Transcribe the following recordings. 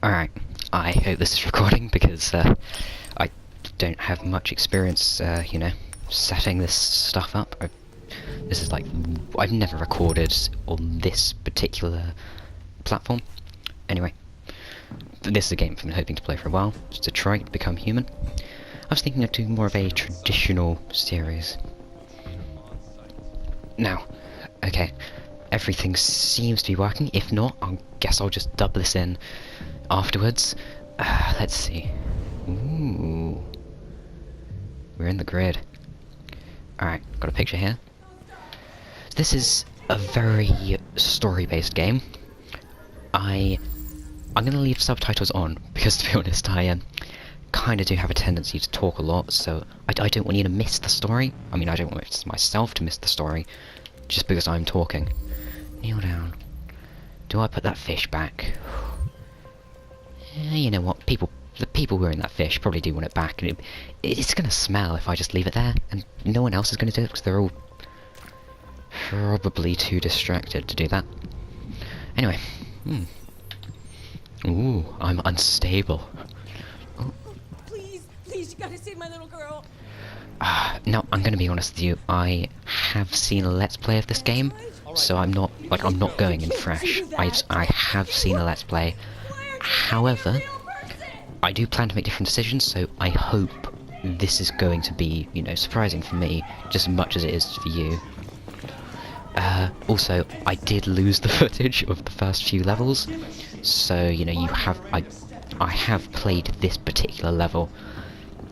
Alright, I hope this is recording because I don't have much experience, setting this stuff up. This is like, I've never recorded on this particular platform. Anyway, this is a game I've been hoping to play for a while, just to try to become human. I was thinking of doing more of a traditional series. Now, okay, everything seems to be working. If not, I guess I'll just dub this in afterwards. Let's see. Ooh. We're in the grid. Alright, got a picture here. This is a very story-based game. I'm gonna leave subtitles on, because to be honest, I kinda do have a tendency to talk a lot, so I don't want you to miss the story. I mean, I don't want myself to miss the story, just because I'm talking. Kneel down. Do I put that fish back? You know what, the people who are in that fish probably do want it back, and it's gonna smell if I just leave it there, and no one else is gonna do it because they're all probably too distracted to do that. Anyway, Ooh, I'm unstable. Oh. Please, you gotta save my little girl. Now, I'm gonna be honest with you, I have seen a Let's Play of this game, so I'm not going in fresh. I have seen a Let's Play. However, I do plan to make different decisions, so I hope this is going to be, surprising for me, just as much as it is for you. Also, I did lose the footage of the first few levels, so, I have played this particular level,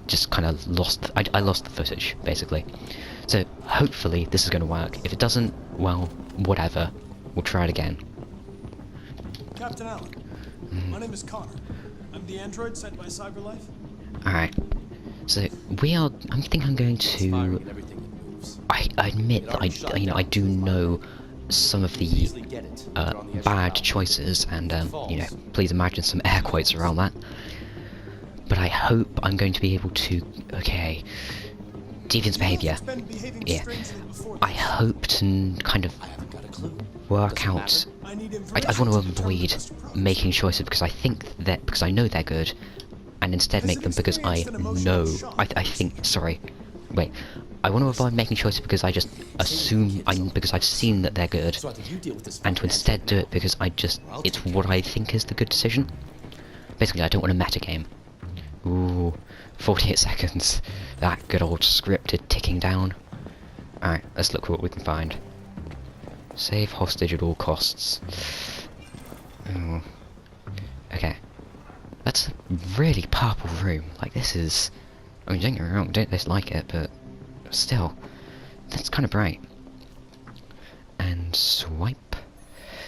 just kind of lost, I lost the footage, basically. So, hopefully this is going to work. If it doesn't, well, whatever. We'll try it again. Captain Allen, my name is Connor. I'm the android sent by CyberLife. Alright. So, I think I'm going to... I admit that I do know some of the bad choices, and please imagine some air quotes around that. But I hope I'm going to be able to... Okay, deviant behaviour. Yeah, I hope to kind of work out... I want to avoid making choices because I know they're good, and instead make them because I know... I want to avoid making choices because I just assume because I've seen that they're good, and to instead do it because it's what I think is the good decision. Basically, I don't want a metagame. Ooh, 48 seconds. That good old scripted ticking down. Alright, let's look what we can find. Save hostage at all costs. Ooh. Okay. That's a really purple room. Like, this is... I mean, don't get me wrong, don't dislike it, but... still, that's kind of bright. And swipe.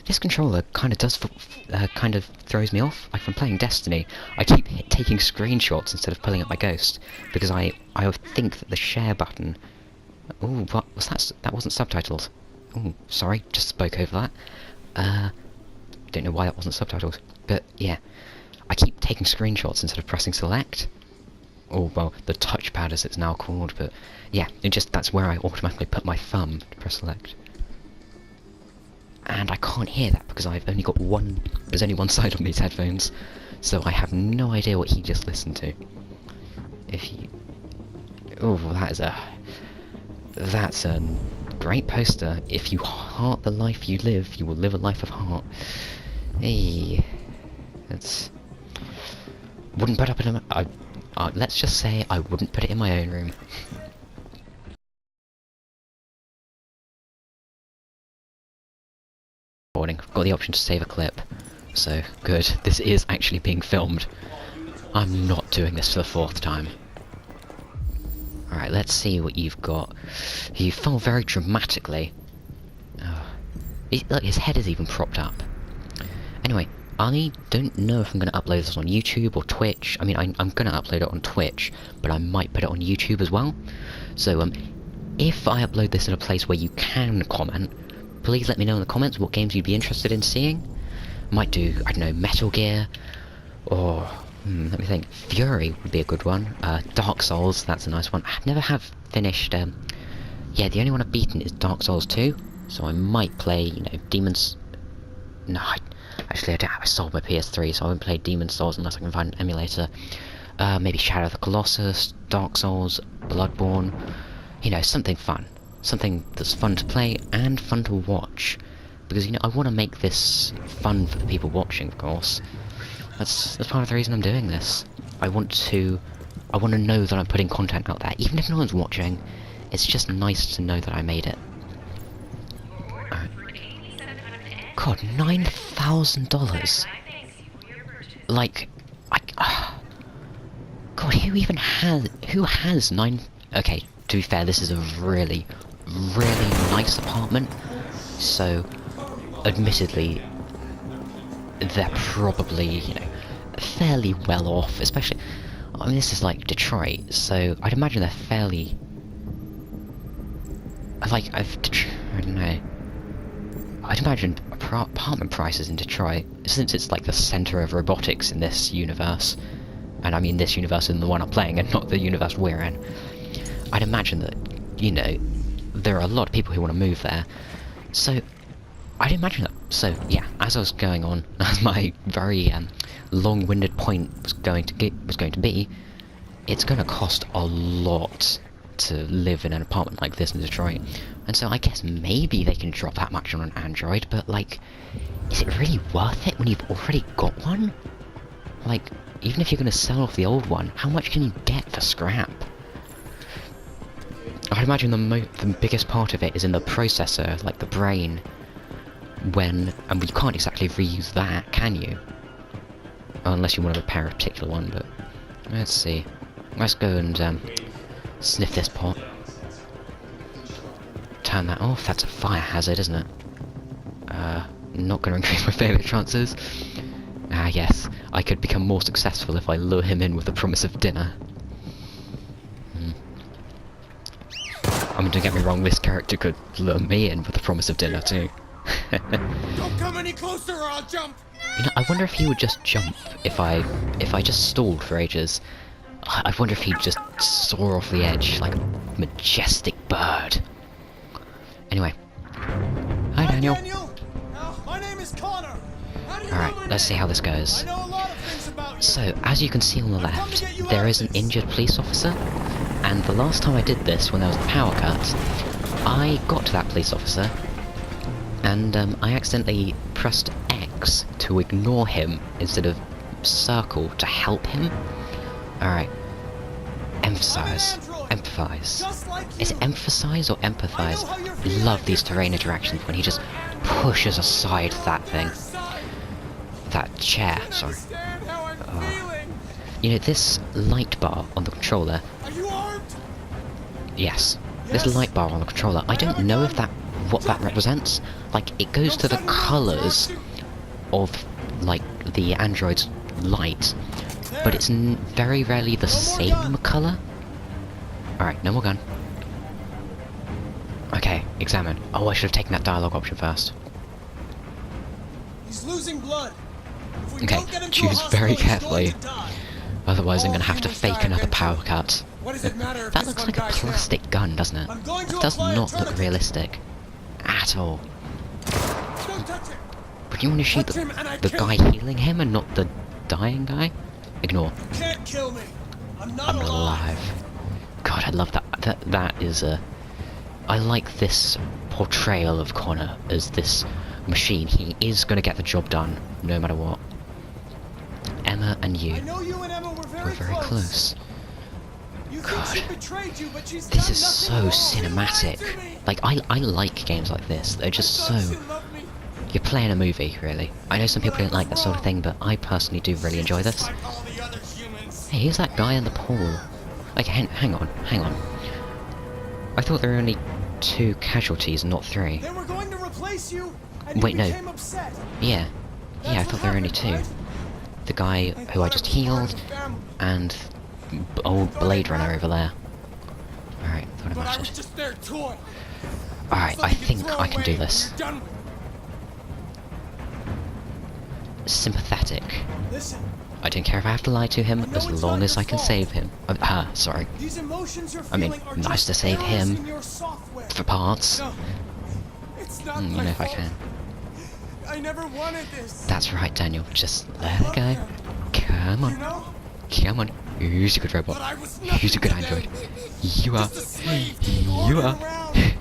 This controller kind of throws me off. Like from playing Destiny, I keep taking screenshots instead of pulling up my Ghost because I think that the share button. Ooh, what was that? That wasn't subtitled. Ooh, sorry, just spoke over that. Don't know why that wasn't subtitled, but yeah, I keep taking screenshots instead of pressing select. Oh, well, the touchpad as it's now called, but yeah, that's where I automatically put my thumb to press select. And I can't hear that because I've only got there's only one side on these headphones, so I have no idea what he just listened to. Oh, that's a great poster. If you heart the life you live, you will live a life of heart. Hey, wouldn't put up in let's just say I wouldn't put it in my own room. I've got the option to save a clip, so good. This is actually being filmed. I'm not doing this for the 4th time. Alright, let's see what you've got. You fell very dramatically. Look, his head is even propped up. Anyway, I don't know if I'm going to upload this on YouTube or Twitch. I mean, I'm going to upload it on Twitch, but I might put it on YouTube as well. So, if I upload this in a place where you can comment, please let me know in the comments what games you'd be interested in seeing. I might do, I don't know, Metal Gear, or, let me think, Fury would be a good one. Dark Souls, that's a nice one. I never have finished, yeah, the only one I've beaten is Dark Souls 2, so I might play, Demons... No, I actually, I sold my PS3, so I won't play Demon Souls unless I can find an emulator. Maybe Shadow of the Colossus, Dark Souls, Bloodborne. You know, something fun. Something that's fun to play and fun to watch. Because, you know, I want to make this fun for the people watching, of course. That's part of the reason I'm doing this. I want to know that I'm putting content out there. Even if no one's watching, it's just nice to know that I made it. God, $9,000. Like, God, who has nine? Okay, to be fair, this is a really, really nice apartment. So, admittedly, they're probably, you know, fairly well off. Especially, I mean, this is like Detroit, so I'd imagine they're fairly. Like, I don't know. I'd imagine apartment prices in Detroit, since it's like the center of robotics in this universe, and I mean this universe is the one I'm playing and not the universe we're in, I'd imagine that, you know, there are a lot of people who want to move there. So, I'd imagine that. So, yeah, as I was going on, as my very long-winded point was going to be, it's going to cost a lot to live in an apartment like this in Detroit. And so I guess maybe they can drop that much on an Android, but like, is it really worth it when you've already got one? Like, even if you're going to sell off the old one, how much can you get for scrap? I'd imagine the biggest part of it is in the processor, like the brain, and you can't exactly reuse that, can you? Unless you want to repair a particular one, but let's see. Let's go and sniff this pot. Turn that off. That's a fire hazard, isn't it? Not going to increase my failure chances. Ah, yes. I could become more successful if I lure him in with the promise of dinner. I mean, don't get me wrong, this character could lure me in with the promise of dinner, too. Don't come any closer or I'll jump! You know, I wonder if he would just jump if I just stalled for ages. I wonder if he'd just soar off the edge like a majestic bird. Anyway. Hi, Daniel. My name is Connor. Alright, let's see how this goes. I know a lot of things about you. So, as you can see on the left, there is an injured police officer. And the last time I did this, when there was a power cut, I got to that police officer. And I accidentally pressed X to ignore him instead of circle to help him. Alright. Emphasize. Empathize. Like Is it emphasize or empathize? Love these terrain interactions when he just pushes aside that thing. That chair, sorry. You know, this light bar on the controller... Are you armed? Yes. This light bar on the controller, I don't know if what that represents. Like, it goes to the colours of, like, the android's light. But it's very rarely the same colour. Alright, no more gun. Okay, examine. Oh, I should have taken that dialogue option first. He's losing blood. If we Okay, don't get him to a choose hospital, very he's going carefully. to die. Otherwise I'm All gonna have to humans fake die another power eventually. cut. What does it matter if That this looks one like a dies now? plastic gun, doesn't it? I'm going to It does apply a not look tourniquet. realistic. At all. Don't touch him. But you want to shoot Touch him and I the kill guy you. healing him and not the dying guy? Ignore. You can't kill me. I'm not I'm not alive. God, I love that. That is a... I like this portrayal of Connor as this machine. He is going to get the job done, no matter what. Emma and you I know you and Emma were were very close. You God. think she betrayed you, but she's This done is so nothing wrong. You lied cinematic. to me. Like, I like games like this. They're just I thought so... she loved me. You're playing a movie, really. I know some people don't like that sort of thing, but I personally do really enjoy this. Like all the other humans. Hey, who's that guy in the pool? Like, hang on. I thought there were only 2 casualties, not 3. They were going to replace you, and Wait, you no. became upset. Yeah, I thought there were only 2. The guy who I just healed, and old Blade Runner over there. Alright, thought it But I was mattered. just their toy. Alright, I think I can do this. You're done with Sympathetic. it. Listen, I don't care if I have to lie to him, as long as I can save him. Sorry. these emotions you're I mean, feeling are nice just to save errors him in your software. for parts. No, it's not You my know if I fault. can. I never wanted this. That's right, Daniel. Just let it go. Come You on. know? Come on. Who's a good robot? But I was Who's a good nothing to them. android? You are. Just a slave You ordering are. around.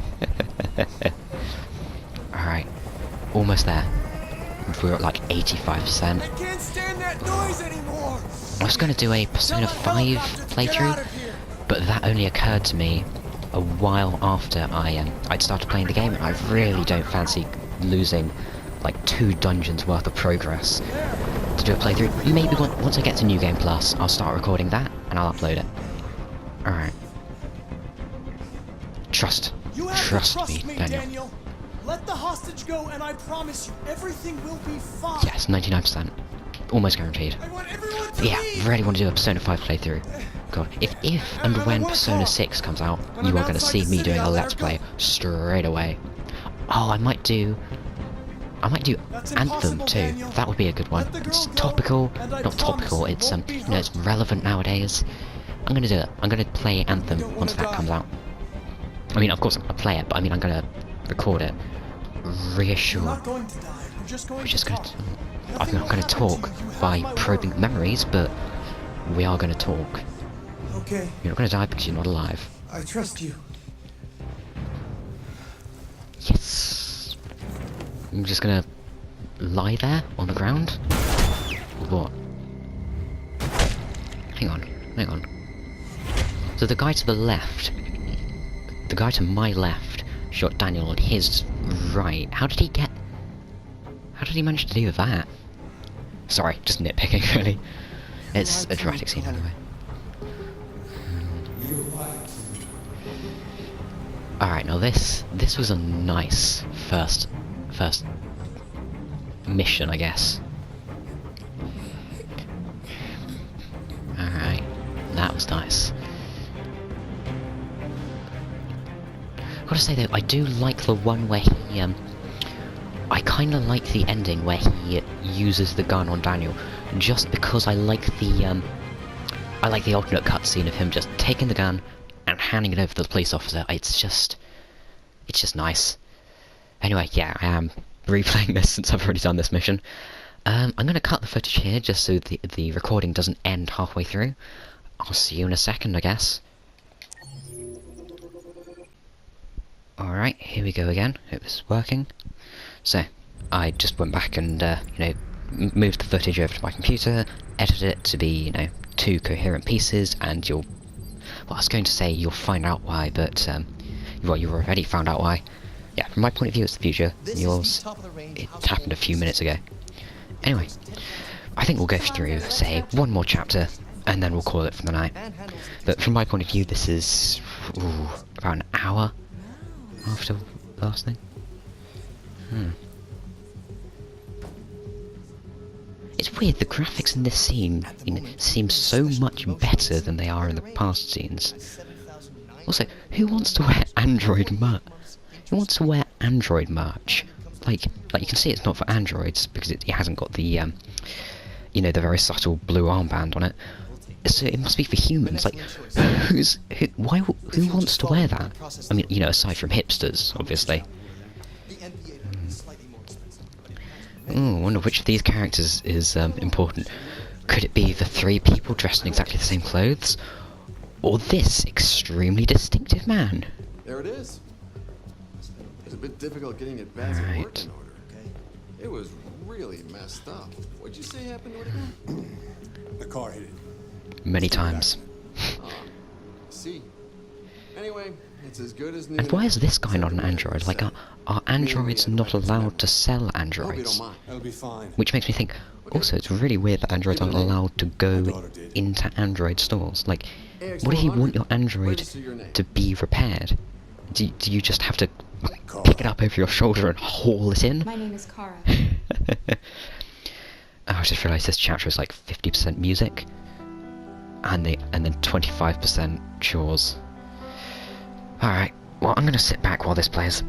Alright. Almost there. We're at like 85%. I can't stand that noise anymore. I was going to do a Persona 5 Get out playthrough, of here. but that only occurred to me a while after I'd started playing the game, and I really don't fancy losing like 2 dungeons worth of progress to do a playthrough. Maybe once I get to New Game Plus, I'll start recording that and I'll upload it. Alright. Trust You have to me, trust me, Daniel. Daniel. Let the hostage go, and I promise you, everything will be fine. Yes, 99%. Almost guaranteed. I want everyone to But yeah, leave. really want to do a Persona 5 playthrough. God, if and when Persona 6 comes out, you are going to see me doing a Let's Play straight away. Oh, I might do That's Anthem impossible, too. Daniel. That would be a good one. Let the It's girl go, topical, and I not promise topical. it It's won't be you know, it's relevant nowadays. I'm gonna do it. I'm gonna play Anthem don't once wanna that die. comes out. I mean, of course, I'll play it, but I mean, I'm gonna record it. You're Reassure. not going to die. You're just going We're to just gonna. talk. I'm Nothing not will gonna happen to talk you. You have by my probing word. memories, but we are gonna talk. Okay, You're not gonna die because you're not alive. I trust you. Yes. I'm just gonna lie there on the ground. What? Hang on. So the guy to the left, the guy to my left, shot Daniel on his right. How did he manage to do that? Sorry, just nitpicking really. It's a dramatic scene anyway. Alright, now this was a nice first mission, I guess. Alright, that was nice. Gotta say though, I do like the one where he, I kinda like the ending where he uses the gun on Daniel, just because I like the alternate cutscene of him just taking the gun and handing it over to the police officer. It's just nice. Anyway, yeah, I am replaying this since I've already done this mission. I'm gonna cut the footage here just so the recording doesn't end halfway through. I'll see you in a second, I guess. Alright, here we go again. It was working. So, I just went back and, moved the footage over to my computer, edited it to be, 2 coherent pieces, and well, I was going to say you'll find out why, but, well, you've already found out why. Yeah, from my point of view, it's the future. Yours, it happened a few minutes ago. Anyway, I think we'll go through, say, one more chapter, and then we'll call it for the night. But from my point of view, this is about an hour after the last thing. It's weird, the graphics in this scene seem so much better than they are in the past scenes. Also, who wants to wear Android merch? Who wants to wear Android merch? Like you can see it's not for androids because it hasn't got the, the very subtle blue armband on it. So it must be for humans. Like, who wants to wear that? I mean, aside from hipsters, obviously. I wonder which of these characters is important. Could it be the 3 people dressed in exactly the same clothes? Or this extremely distinctive man? There it is. It's a bit difficult getting it back to work in order. It was really messed up. What'd you say happened to it again? The car hit it. Many times. See. Anyway, it's as good as new. And why is this guy not an android? Like, are androids not allowed to sell androids? That'll be fine. Which makes me think, also, it's really weird that androids aren't allowed to go into android stores. Like, what if you want your android to be repaired? Do you just have to pick it up over your shoulder and haul it in? My name is Kara. I just realised this chapter is like 50% music, and then 25% chores. Alright, well, I'm gonna sit back while this plays.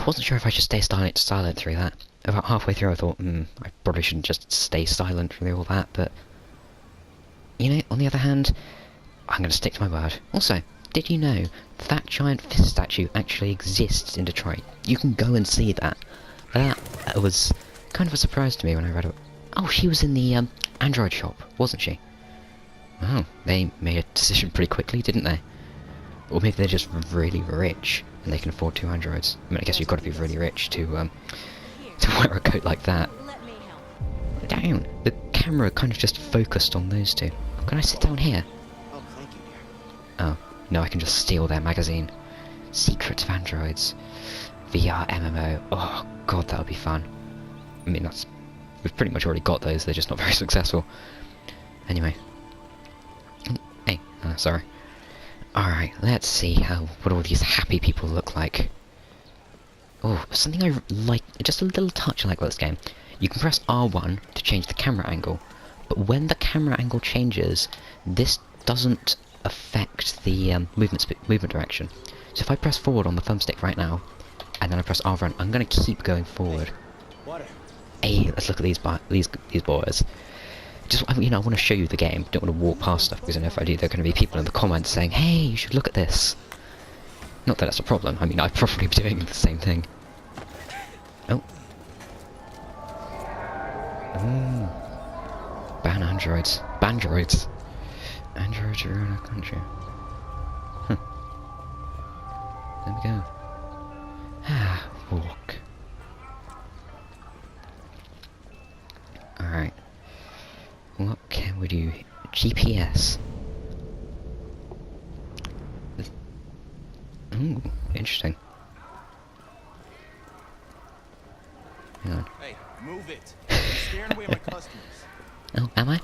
I wasn't sure if I should stay silent through that. About halfway through I thought, I probably shouldn't just stay silent through all that, but... You know, on the other hand, I'm going to stick to my word. Also, did you know that giant fist statue actually exists in Detroit? You can go and see that. That was kind of a surprise to me when I read it. Oh, she was in the Android shop, wasn't she? Oh, they made a decision pretty quickly, didn't they? Or maybe they're just really rich and they can afford 2 androids. I mean, I guess you've got to be really rich to wear a coat like that. Let me help. Down. The camera kind of just focused on those two. Can I sit down here? Oh, thank you, dear. Oh, no, I can just steal their magazine. Secrets of Androids. VR MMO. Oh, God, that would be fun. I mean, we've pretty much already got those, they're just not very successful. Anyway. Oh, hey, sorry. Alright, let's see what all these happy people look like. Oh, something I like, just a little touch I like about this game. You can press R1 to change the camera angle, but when the camera angle changes, this doesn't affect the movement direction. So if I press forward on the thumbstick right now, and then I press R1, I'm going to keep going forward. Hey, let's look at these boys. Just, I want to show you the game. Don't want to walk past stuff, because I know if I do, there are going to be people in the comments saying, hey, you should look at this. Not that that's a problem. I mean, I'd probably be doing the same thing. Oh. Ooh. Ban androids. Bandroids. Androids are in our country. Huh. There we go. Ah, walk. Alright. What can we do? GPS. Ooh, interesting. Hang on. Hey, move it. You're scaring away my customers. Oh, am I?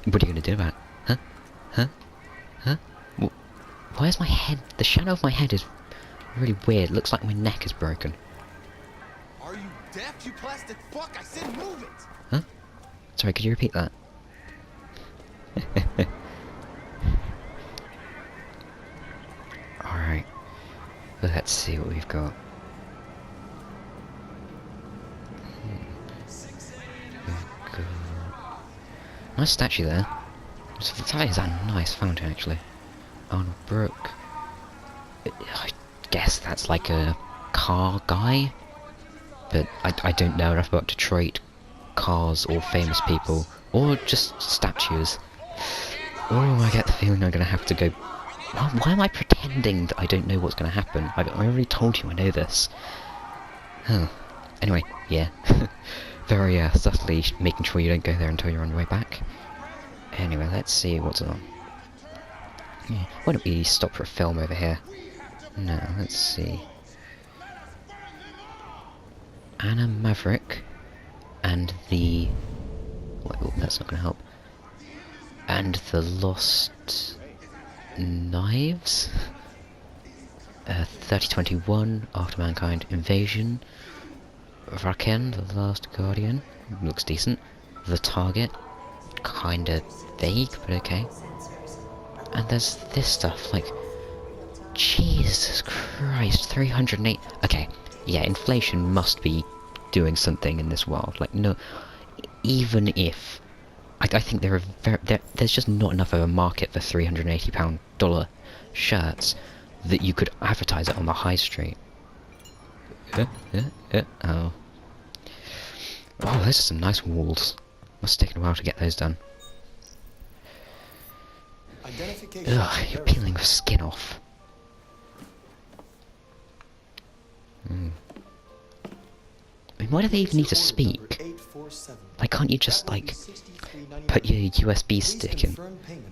What are you gonna do about it? Huh? Huh? Huh? Why is my head... The shadow of my head is really weird. It looks like my neck is broken. Are you deaf, you plastic fuck? I said move it! Huh? Sorry, could you repeat that? Alright. Let's see what we've got. We've got... Nice statue there. That is a nice fountain, actually. On Brook. I guess that's like a car guy? But I don't know enough about Detroit cars or famous people. Or just statues. Oh, I get the feeling I'm going to have to go... Why am I pretending that I don't know what's going to happen? I already told you I know this. Huh. Anyway, yeah. Very subtly making sure you don't go there until you're on your way back. Anyway, let's see what's on. Yeah. Why don't we stop for a film over here? No, let's see. Anna Maverick and the... Well, that's not going to help. And the Lost Knives? 3021, After Mankind Invasion. Raken, The Last Guardian. Looks decent. The Target. Kinda vague, but okay. And there's this stuff, like... Jesus Christ, 308... Okay, yeah, inflation must be doing something in this world. Like, no... Even if... I think there's just not enough of a market for $380 shirts that you could advertise it on the high street. Oh. Oh, those are some nice walls. Must have taken a while to get those done. Ugh, you're peeling the skin off. I mean, why do they even need to speak? Like, can't you just, like, put your USB stick in?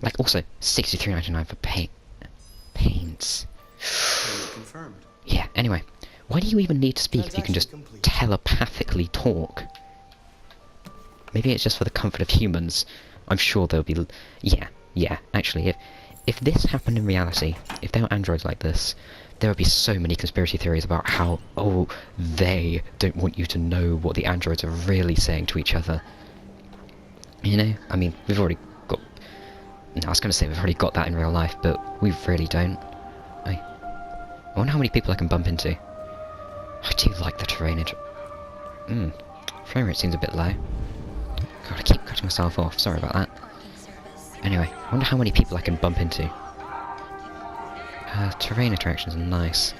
Like, also, $63.99 for paints. Yeah, anyway. Why do you even need to speak if you can just telepathically talk? Maybe it's just for the comfort of humans. I'm sure there'll be... Yeah, actually, if this happened in reality, if there were androids like this, there would be so many conspiracy theories about how, oh, they don't want you to know what the androids are really saying to each other. You know? I mean, we've already got... No, I was going to say we've already got that in real life, but we really don't. I wonder how many people I can bump into. I do like the terrain. Frame rate seems a bit low. God, I keep cutting myself off. Sorry about that. Anyway, I wonder how many people I can bump into. Terrain attractions are nice.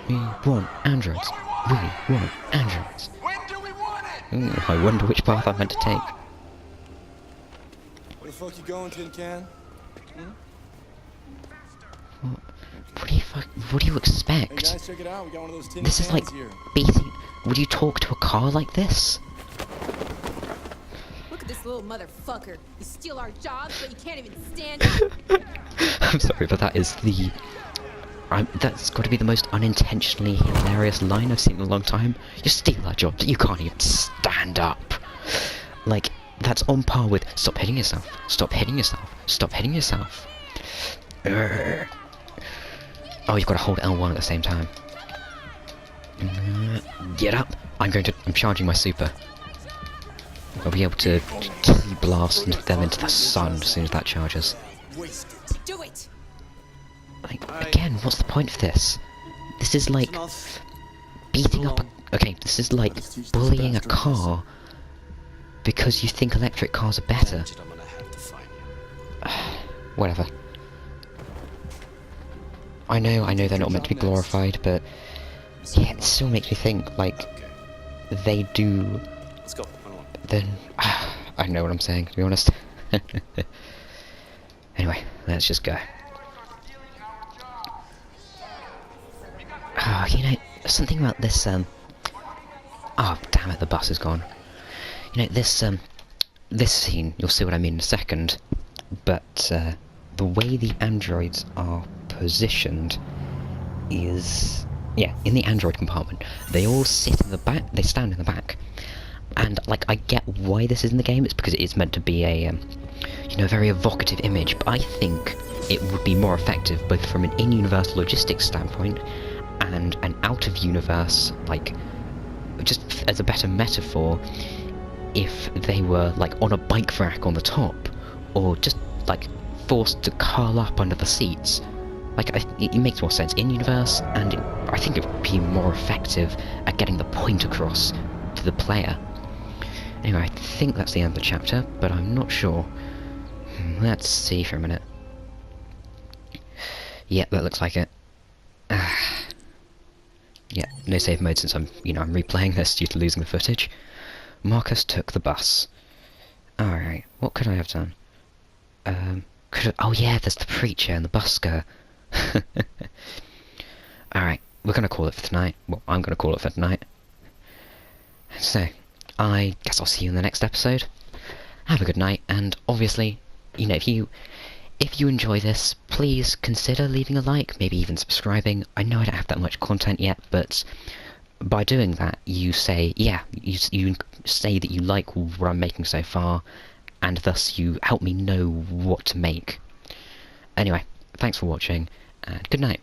We want androids. We want androids. When do we want it? Ooh, I wonder which path I'm meant to take. Where the fuck you going, Tin Can? What do you Hey expect? guys, check it out. We got one of those tin This is like cans here. beating. Would you talk to a car like this? Look at this little motherfucker. You steal our jobs, but you can't even stand it. I'm sorry, but that is the. That's got to be the most unintentionally hilarious line I've seen in a long time. You steal our job, but you can't even stand up. Like, that's on par with stop hitting yourself, stop hitting yourself, stop hitting yourself. Urgh. Oh, you've got to hold L1 at the same time. Get up! I'm charging my super. I'll be able to key blast them into the sun as soon as that charges. Do it! Like, again, what's the point of this? This is like beating up okay, this is like bullying a car because you think electric cars are better. Whatever. I know they're not meant to be glorified, but yeah, it still makes me think, like, they do... Let's go. Then... I know what I'm saying, to be honest. Anyway, let's just go. Oh, you know, something about this, oh, damn it, the bus is gone. You know, this scene, you'll see what I mean in a second, but, the way the androids are positioned is... yeah, in the android compartment. They all sit in the back, they stand in the back. And, like, I get why this is in the game, it's because it is meant to be a, you know, very evocative image, but I think it would be more effective both from an in-universe logistics standpoint and an out-of-universe, like, just as a better metaphor, if they were, like, on a bike rack on the top, or just, like, forced to curl up under the seats. Like, it makes more sense in-universe, and I think it would be more effective at getting the point across to the player. Anyway, I think that's the end of the chapter, but I'm not sure. Let's see for a minute. Yeah, that looks like it. Yeah, no save mode since I'm replaying this due to losing the footage. Marcus took the bus. Alright, what could I have done? Oh yeah, there's the preacher and the busker. Alright, we're gonna call it for tonight. Well, I'm gonna call it for tonight. So, I guess I'll see you in the next episode. Have a good night, and obviously, you know, if you enjoy this, please consider leaving a like, maybe even subscribing. I know I don't have that much content yet, but by doing that, you say, yeah, you say that you like what I'm making so far, and thus you help me know what to make. Anyway, thanks for watching, and good night.